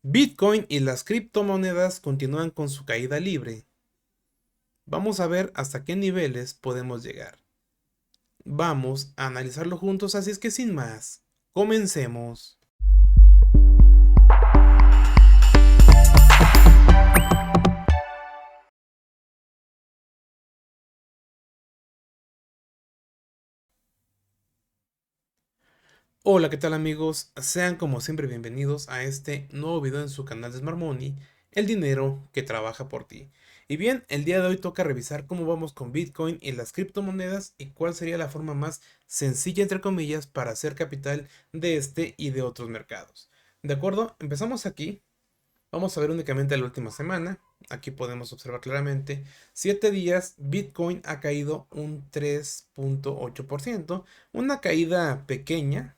Bitcoin y las criptomonedas continúan con su caída libre. Vamos a ver hasta qué niveles podemos llegar. Vamos a analizarlo juntos, así es que sin más, comencemos. Hola, ¿qué tal amigos? Sean como siempre bienvenidos a este nuevo video en su canal de Smart Money, el dinero que trabaja por ti. Y bien, el día de hoy toca revisar cómo vamos con Bitcoin y las criptomonedas y cuál sería la forma más sencilla, entre comillas, para hacer capital de este y de otros mercados. ¿De acuerdo? Empezamos aquí. Vamos a ver únicamente la última semana. Aquí podemos observar claramente, 7 días Bitcoin ha caído un 3.8%, una caída pequeña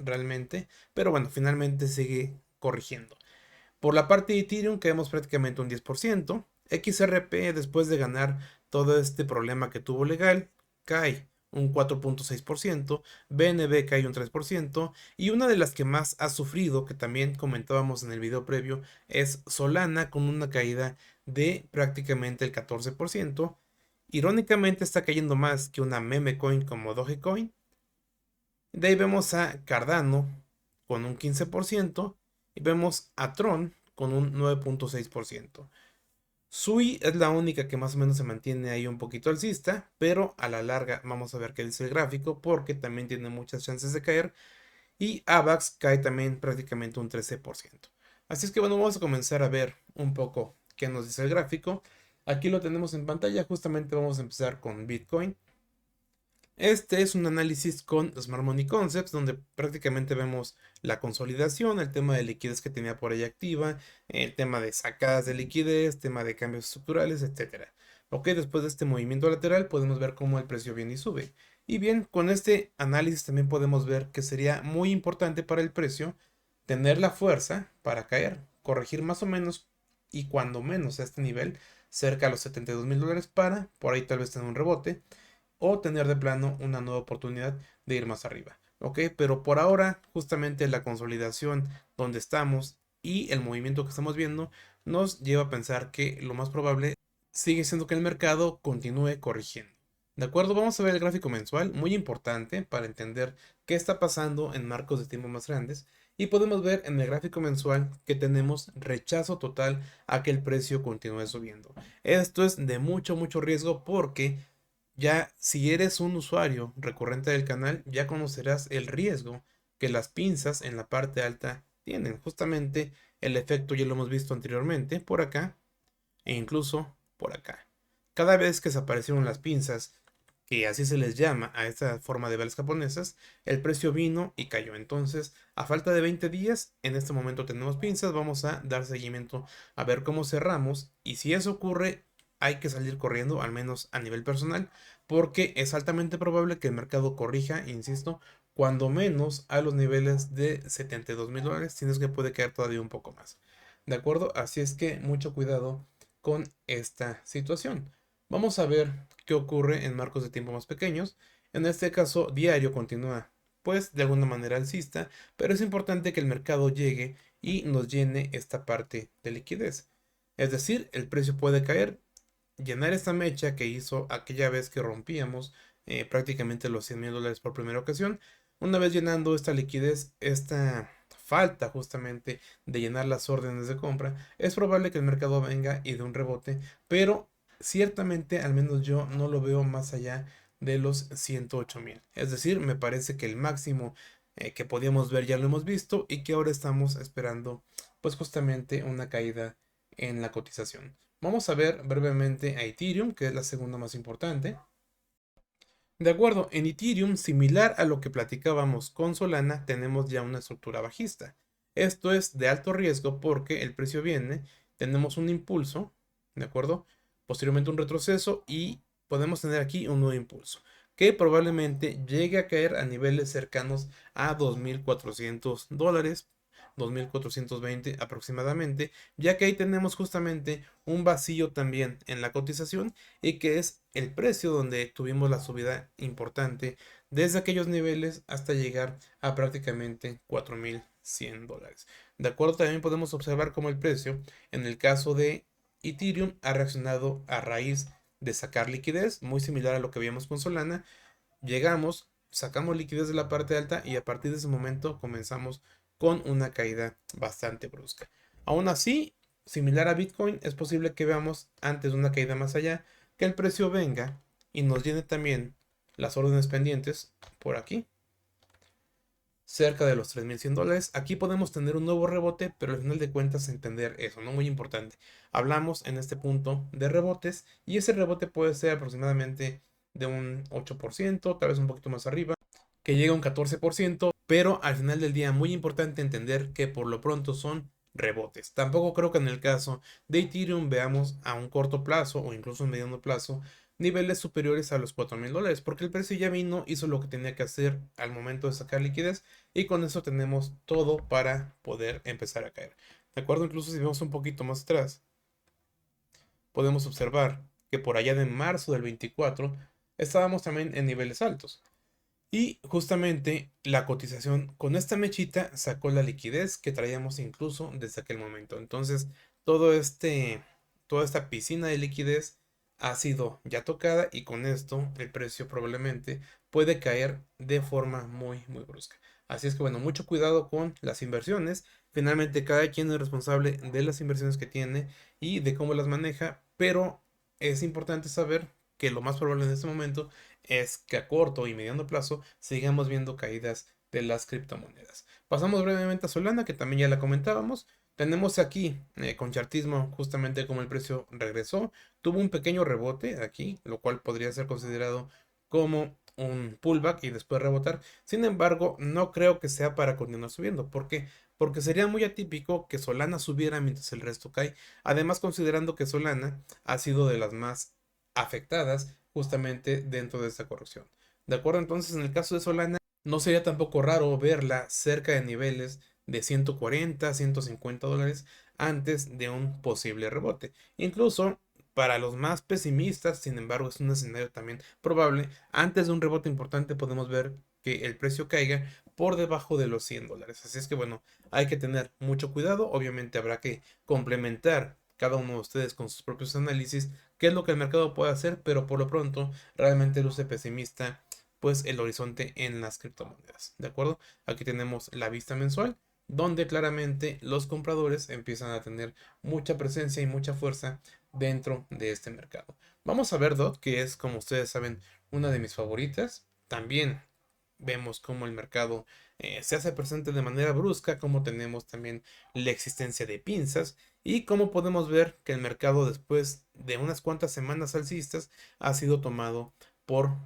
realmente, pero bueno, finalmente sigue corrigiendo. Por la parte de Ethereum caemos prácticamente un 10%, XRP después de ganar todo este problema que tuvo legal, cae un 4.6%, BNB cae un 3%, y una de las que más ha sufrido, que también comentábamos en el video previo, es Solana con una caída de prácticamente el 14%. Irónicamente está cayendo más que una meme coin como Dogecoin. De ahí vemos a Cardano con un 15% y vemos a Tron con un 9.6%. Sui es la única que más o menos se mantiene ahí un poquito alcista, pero a la larga vamos a ver qué dice el gráfico porque también tiene muchas chances de caer, y AVAX cae también prácticamente un 13%. Así es que bueno, vamos a comenzar a ver un poco qué nos dice el gráfico. Aquí lo tenemos en pantalla, justamente vamos a empezar con Bitcoin. Este es un análisis con Smart Money Concepts, donde prácticamente vemos la consolidación, el tema de liquidez que tenía por ahí activa, el tema de sacadas de liquidez, tema de cambios estructurales, etcétera. Ok, después de este movimiento lateral podemos ver cómo el precio viene y sube. Y bien, con este análisis también podemos ver que sería muy importante para el precio tener la fuerza para caer, corregir más o menos y cuando menos a este nivel, cerca a los $72,000 para por ahí tal vez tener un rebote o tener de plano una nueva oportunidad de ir más arriba. ¿Ok? Pero por ahora, justamente la consolidación donde estamos y el movimiento que estamos viendo nos lleva a pensar que lo más probable sigue siendo que el mercado continúe corrigiendo. ¿De acuerdo? Vamos a ver el gráfico mensual, muy importante para entender qué está pasando en marcos de tiempo más grandes. Y podemos ver en el gráfico mensual que tenemos rechazo total a que el precio continúe subiendo. Esto es de mucho riesgo porque ya si eres un usuario recurrente del canal, ya conocerás el riesgo que las pinzas en la parte alta tienen. Justamente el efecto ya lo hemos visto anteriormente por acá e incluso por acá. Cada vez que se aparecieron las pinzas, que así se les llama a esta forma de velas japonesas, el precio vino y cayó. Entonces, a falta de 20 días, en este momento tenemos pinzas, vamos a dar seguimiento a ver cómo cerramos, y si eso ocurre, hay que salir corriendo, al menos a nivel personal, porque es altamente probable que el mercado corrija, insisto, cuando menos a los niveles de $72,000, tienes que puede caer todavía un poco más. ¿De acuerdo? Así es que mucho cuidado con esta situación. Vamos a ver qué ocurre en marcos de tiempo más pequeños. En este caso, diario continúa, pues de alguna manera alcista, pero es importante que el mercado llegue y nos llene esta parte de liquidez. Es decir, el precio puede caer, llenar esta mecha que hizo aquella vez que rompíamos prácticamente los $100,000 por primera ocasión. Una vez llenando esta liquidez, esta falta justamente de llenar las órdenes de compra, es probable que el mercado venga y dé un rebote, pero ciertamente al menos yo no lo veo más allá de los 108,000. Es decir, me parece que el máximo que podíamos ver ya lo hemos visto y que ahora estamos esperando pues justamente una caída en la cotización. Vamos a ver brevemente a Ethereum, que es la segunda más importante. De acuerdo, en Ethereum, similar a lo que platicábamos con Solana, tenemos ya una estructura bajista. Esto es de alto riesgo porque el precio viene, tenemos un impulso, ¿de acuerdo? Posteriormente un retroceso y podemos tener aquí un nuevo impulso, que probablemente llegue a caer a niveles cercanos a $2,400, 2,420 aproximadamente, ya que ahí tenemos justamente un vacío también en la cotización y que es el precio donde tuvimos la subida importante desde aquellos niveles hasta llegar a prácticamente $4,100. De acuerdo, también podemos observar cómo el precio, en el caso de Ethereum, ha reaccionado a raíz de sacar liquidez, muy similar a lo que vimos con Solana. Llegamos, sacamos liquidez de la parte alta y a partir de ese momento comenzamos con una caída bastante brusca. Aún así, similar a Bitcoin, es posible que veamos antes de una caída más allá, que el precio venga y nos llene también las órdenes pendientes por aquí, cerca de los $3,100. Aquí podemos tener un nuevo rebote, pero al final de cuentas entender eso, ¿no? Muy importante. Hablamos en este punto de rebotes y ese rebote puede ser aproximadamente de un 8%, tal vez un poquito más arriba, que llega a un 14%, pero al final del día muy importante entender que por lo pronto son rebotes. Tampoco creo que en el caso de Ethereum veamos a un corto plazo o incluso un mediano plazo niveles superiores a los $4,000, porque el precio ya vino, hizo lo que tenía que hacer al momento de sacar liquidez y con eso tenemos todo para poder empezar a caer. ¿De acuerdo? Incluso si vemos un poquito más atrás, podemos observar que por allá de marzo del 24 estábamos también en niveles altos. Y justamente la cotización con esta mechita sacó la liquidez que traíamos incluso desde aquel momento. Entonces, todo toda esta piscina de liquidez ha sido ya tocada y con esto el precio probablemente puede caer de forma muy, muy brusca. Así es que bueno, mucho cuidado con las inversiones. Finalmente, cada quien es responsable de las inversiones que tiene y de cómo las maneja, pero es importante saber que lo más probable en este momento es que a corto y mediano plazo sigamos viendo caídas de las criptomonedas. Pasamos brevemente a Solana, que también ya la comentábamos. Tenemos aquí con chartismo justamente como el precio regresó, tuvo un pequeño rebote aquí, lo cual podría ser considerado como un pullback y después rebotar. Sin embargo, no creo que sea para continuar subiendo. ¿Por qué? Porque sería muy atípico que Solana subiera mientras el resto cae. Además, considerando que Solana ha sido de las más afectadas justamente dentro de esta corrección. ¿De acuerdo? Entonces, en el caso de Solana, no sería tampoco raro verla cerca de niveles de 140, $150 antes de un posible rebote. Incluso para los más pesimistas, sin embargo, es un escenario también probable. Antes de un rebote importante podemos ver que el precio caiga por debajo de los $100. Así es que bueno, hay que tener mucho cuidado. Obviamente habrá que complementar cada uno de ustedes con sus propios análisis qué es lo que el mercado puede hacer, pero por lo pronto realmente luce pesimista pues el horizonte en las criptomonedas. ¿De acuerdo? Aquí tenemos la vista mensual, donde claramente los compradores empiezan a tener mucha presencia y mucha fuerza dentro de este mercado. Vamos a ver DOT, que es, como ustedes saben, una de mis favoritas. También vemos cómo el mercado se hace presente de manera brusca, como tenemos también la existencia de pinzas y cómo podemos ver que el mercado después de unas cuantas semanas alcistas ha sido tomado por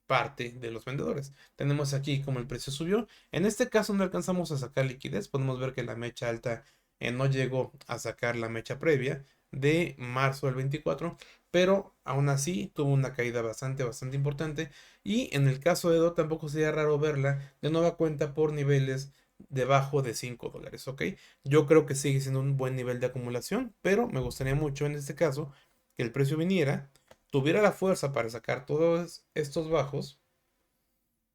parte de los vendedores. Tenemos aquí como el precio subió. En este caso no alcanzamos a sacar liquidez. Podemos ver que la mecha alta no llegó a sacar la mecha previa de marzo del 24, pero aún así tuvo una caída bastante importante. Y en el caso de DO tampoco sería raro verla de nueva cuenta por niveles debajo de $5, ¿ok? Yo creo que sigue siendo un buen nivel de acumulación, pero me gustaría mucho en este caso que el precio viniera, tuviera la fuerza para sacar todos estos bajos,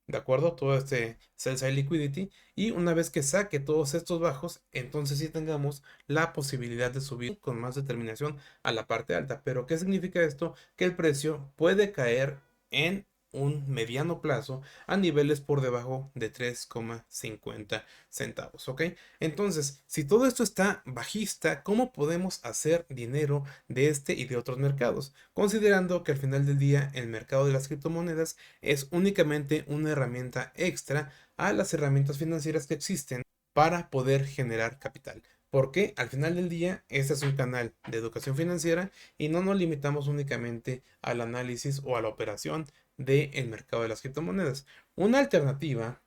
¿de acuerdo? Todo este sell side liquidity. Y una vez que saque todos estos bajos, entonces sí tengamos la posibilidad de subir con más determinación a la parte alta. Pero ¿qué significa esto? Que el precio puede caer en un mediano plazo a niveles por debajo de 3,50 centavos, ¿ok? Entonces, si todo esto está bajista, ¿cómo podemos hacer dinero de este y de otros mercados? Considerando que al final del día el mercado de las criptomonedas es únicamente una herramienta extra a las herramientas financieras que existen para poder generar capital. Porque al final del día, este es un canal de educación financiera y no nos limitamos únicamente al análisis o a la operación del mercado de las criptomonedas. Una alternativa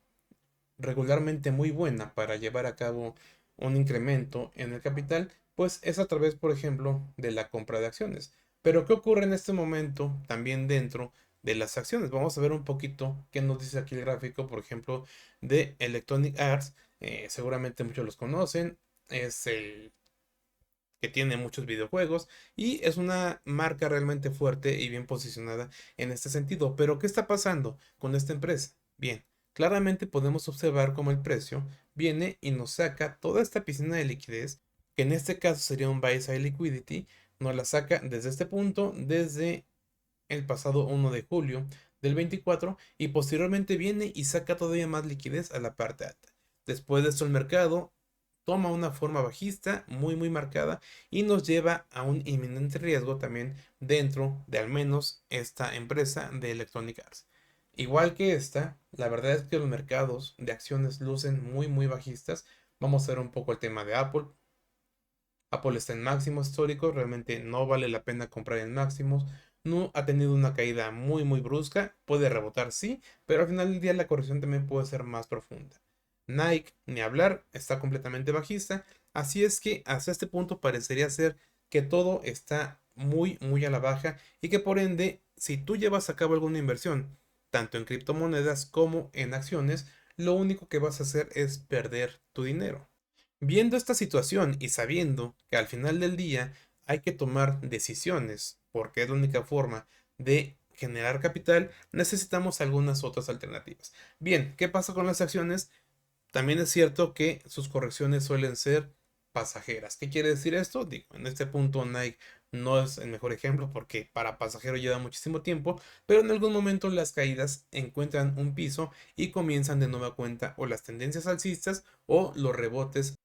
regularmente muy buena para llevar a cabo un incremento en el capital, pues es a través, por ejemplo, de la compra de acciones. Pero ¿qué ocurre en este momento también dentro de las acciones? Vamos a ver un poquito qué nos dice aquí el gráfico, por ejemplo, de Electronic Arts. Seguramente muchos los conocen. Es el que tiene muchos videojuegos y es una marca realmente fuerte y bien posicionada en este sentido. Pero ¿qué está pasando con esta empresa? Bien, claramente podemos observar cómo el precio viene y nos saca toda esta piscina de liquidez, que en este caso sería un buy side liquidity, nos la saca desde este punto, desde el pasado 1 de julio del 24 y posteriormente viene y saca todavía más liquidez a la parte alta. Después de esto el mercado toma una forma bajista muy marcada y nos lleva a un inminente riesgo también dentro de al menos esta empresa de Electronic Arts. Igual que esta, la verdad es que los mercados de acciones lucen muy bajistas. Vamos a ver un poco el tema de Apple. Apple está en máximos históricos, realmente no vale la pena comprar en máximos. No ha tenido una caída muy brusca, puede rebotar sí, pero al final del día la corrección también puede ser más profunda. Nike, ni hablar, está completamente bajista, así es que hasta este punto parecería ser que todo está muy a la baja y que por ende, si tú llevas a cabo alguna inversión, tanto en criptomonedas como en acciones, lo único que vas a hacer es perder tu dinero. Viendo esta situación y sabiendo que al final del día hay que tomar decisiones, porque es la única forma de generar capital, necesitamos algunas otras alternativas. Bien, ¿qué pasa con las acciones? También es cierto que sus correcciones suelen ser pasajeras. ¿Qué quiere decir esto? Digo, en este punto Nike no es el mejor ejemplo porque para pasajero lleva muchísimo tiempo, pero en algún momento las caídas encuentran un piso y comienzan de nueva cuenta o las tendencias alcistas o los rebotes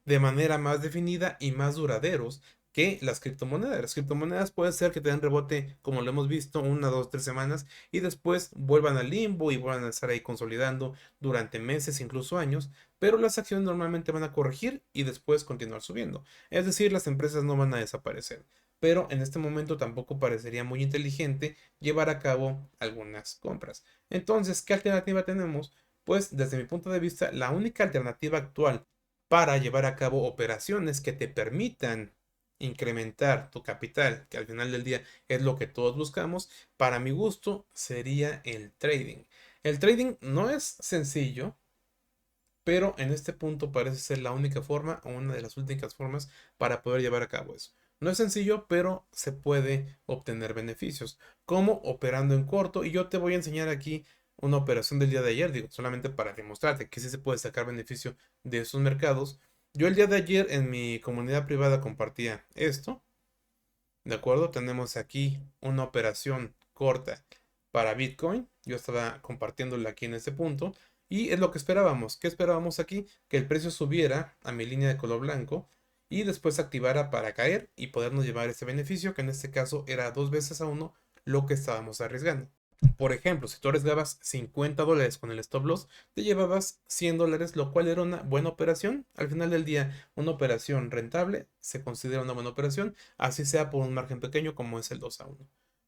de manera más definida y más duraderos que las criptomonedas. Las criptomonedas puede ser que te den rebote, como lo hemos visto, 1, 2, 3 semanas y después vuelvan al limbo y vuelvan a estar ahí consolidando durante meses, incluso años, pero las acciones normalmente van a corregir y después continuar subiendo. Es decir, las empresas no van a desaparecer. Pero en este momento tampoco parecería muy inteligente llevar a cabo algunas compras. Entonces, ¿qué alternativa tenemos? Pues desde mi punto de vista, la única alternativa actual para llevar a cabo operaciones que te permitan incrementar tu capital, que al final del día es lo que todos buscamos, para mi gusto sería el trading. El trading no es sencillo, pero en este punto parece ser la única forma o una de las únicas formas para poder llevar a cabo eso. No es sencillo, pero se puede obtener beneficios, como operando en corto. Y yo te voy a enseñar aquí una operación del día de ayer, digo, solamente para demostrarte que sí se puede sacar beneficio de esos mercados. Yo el día de ayer en mi comunidad privada compartía esto, ¿de acuerdo? Tenemos aquí una operación corta para Bitcoin. Yo estaba compartiéndola aquí en este punto. Y es lo que esperábamos. ¿Qué esperábamos aquí? Que el precio subiera a mi línea de color blanco y después se activara para caer y podernos llevar ese beneficio, que en este caso era 2 veces a 1 lo que estábamos arriesgando. Por ejemplo, si tú arriesgabas $50 con el stop loss, te llevabas $100, lo cual era una buena operación. Al final del día, una operación rentable se considera una buena operación, así sea por un margen pequeño como es el 2-1.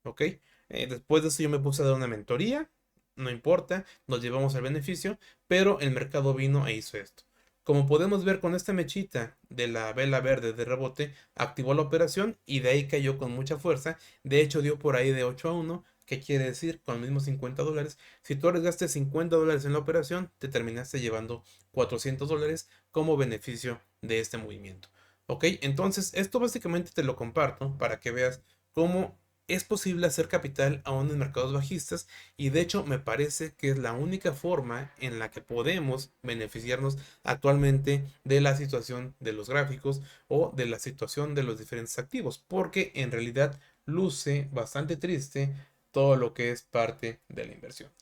¿Ok? Después de eso yo me puse a dar una mentoría, no importa, nos llevamos al beneficio, pero el mercado vino e hizo esto. Como podemos ver con esta mechita de la vela verde de rebote, activó la operación y de ahí cayó con mucha fuerza. De hecho, dio por ahí de 8-1. ¿Qué quiere decir? Con los mismos $50. Si tú arriesgaste $50 en la operación, te terminaste llevando $400 como beneficio de este movimiento. ¿Ok? Entonces, esto básicamente te lo comparto para que veas cómo es posible hacer capital aún en mercados bajistas y de hecho me parece que es la única forma en la que podemos beneficiarnos actualmente de la situación de los gráficos o de la situación de los diferentes activos, porque en realidad luce bastante triste todo lo que es parte de la inversión.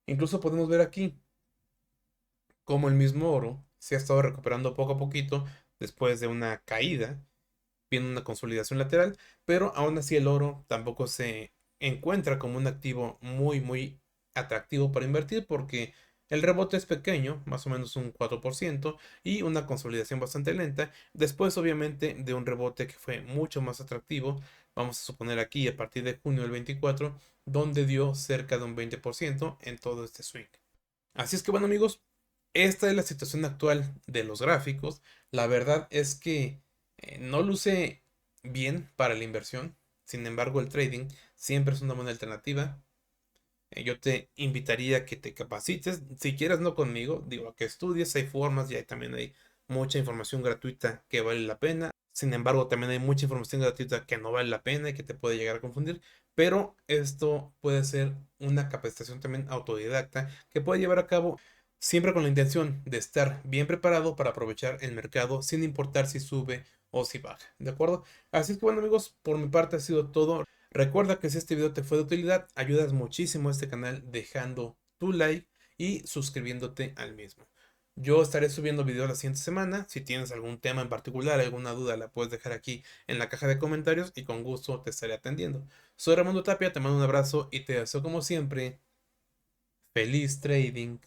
Incluso podemos ver aquí cómo el mismo oro se ha estado recuperando poco a poquito después de una caída, viene una consolidación lateral, pero aún así el oro tampoco se encuentra como un activo muy atractivo para invertir porque el rebote es pequeño, más o menos un 4%, y una consolidación bastante lenta. Después, obviamente, de un rebote que fue mucho más atractivo, vamos a suponer aquí a partir de junio del 24, donde dio cerca de un 20% en todo este swing. Así es que bueno amigos, esta es la situación actual de los gráficos. La verdad es que no luce bien para la inversión. Sin embargo, el trading siempre es una buena alternativa. Yo te invitaría a que te capacites, si quieres no conmigo, digo, a que estudies, hay formas y también hay mucha información gratuita que vale la pena. Sin embargo, también hay mucha información gratuita que no vale la pena y que te puede llegar a confundir, pero esto puede ser una capacitación también autodidacta que puede llevar a cabo siempre con la intención de estar bien preparado para aprovechar el mercado sin importar si sube o si baja, ¿de acuerdo? Así que bueno amigos, por mi parte ha sido todo. Recuerda que si este video te fue de utilidad, ayudas muchísimo a este canal dejando tu like y suscribiéndote al mismo. Yo estaré subiendo videos la siguiente semana. Si tienes algún tema en particular, alguna duda, la puedes dejar aquí en la caja de comentarios y con gusto te estaré atendiendo. Soy Ramón Tapia, te mando un abrazo y te deseo como siempre feliz trading.